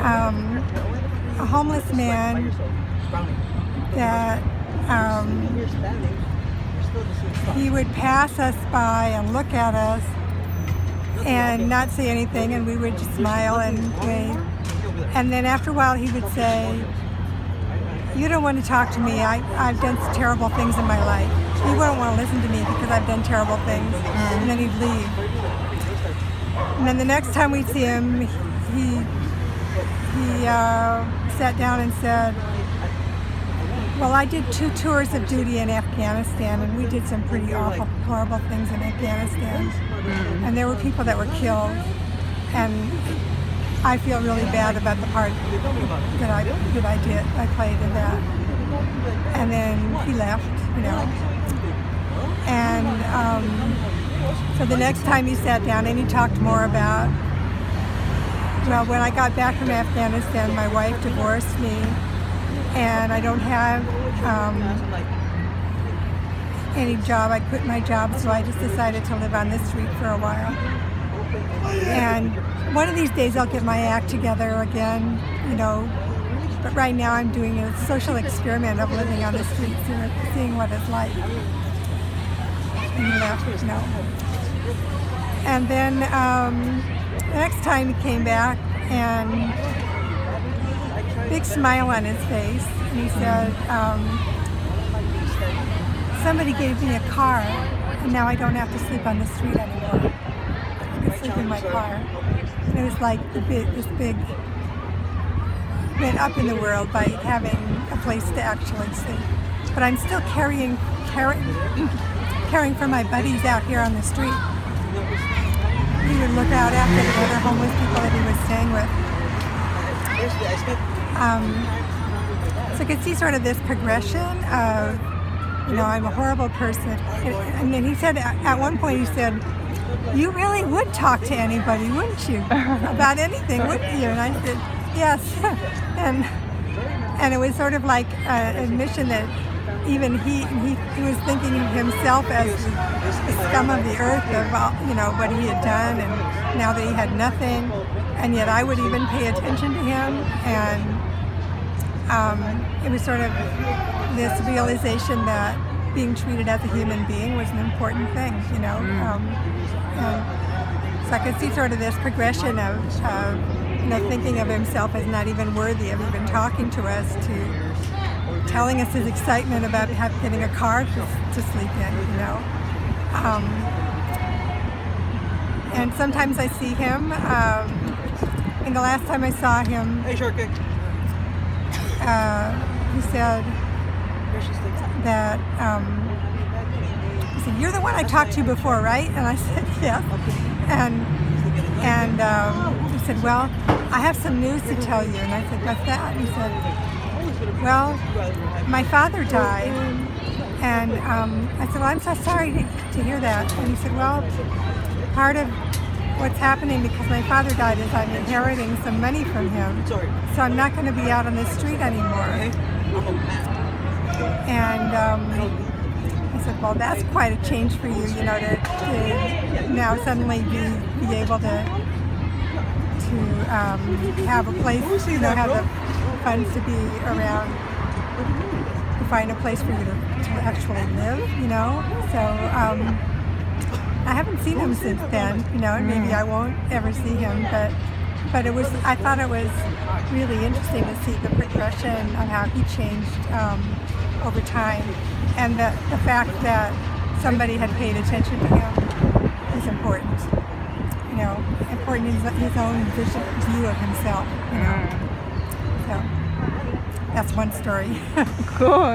a homeless man that he would pass us by and look at us and not say anything, and we would just smile and wave. And then after a while he would say, "You don't want to talk to me. I've done terrible things in my life. You won't want to listen to me because I've done terrible things." And then he'd leave. And then the next time we'd see him, he sat down and said, "Well, I did 2 tours of duty in Afghanistan, and we did some pretty awful, horrible things in Afghanistan. And there were people that were killed, and I feel really bad about the part that I played in that." And then he left, And so the next time he sat down and he talked more about, well, when I got back from Afghanistan, my wife divorced me, and I don't have any job. I quit my job, so I just decided to live on the street for a while. And one of these days I'll get my act together again, but right now I'm doing a social experiment of living on the streets and seeing what it's like. And he left, And then the next time he came back, and big smile on his face, and he said, "Somebody gave me a car, and now I don't have to sleep on the street anymore. I can sleep in my car." And it was like this big, went up in the world by having a place to actually sleep. But I'm still caring for my buddies out here on the street. He would look out after the other homeless people that he was staying with. So I could see sort of this progression of, I'm a horrible person. And then he said, at one point he said, "You really would talk to anybody, wouldn't you? About anything, wouldn't you?" And I said, "Yes." And it was sort of like an admission that even he was thinking of himself as the scum of the earth of all, what he had done, and now that he had nothing, and yet I would even pay attention to him. And it was sort of this realization that being treated as a human being was an important thing, and so I could see sort of this progression of thinking of himself as not even worthy of even talking to us, to telling us his excitement about getting a car to sleep in, And sometimes I see him, and the last time I saw him, he said that, he said, "You're the one I talked to before, right?" And I said, "Yes." And he said, "Well, I have some news to tell you." And I said, "What's that?" And he said, "Well, my father died." And I said, "Well, I'm so sorry to hear that." And he said, "Well, part of what's happening because my father died is I'm inheriting some money from him, so I'm not going to be out on the street anymore." And I said, "Well, that's quite a change for you, to now suddenly be able to have a place, have the funds to be around, to find a place for you to actually live, So I haven't seen him since then, and maybe I won't ever see him, but I thought it was really interesting to see the progression of how he changed over time, and the fact that somebody had paid attention to him is important. Important in his own view of himself, So that's one story. Cool.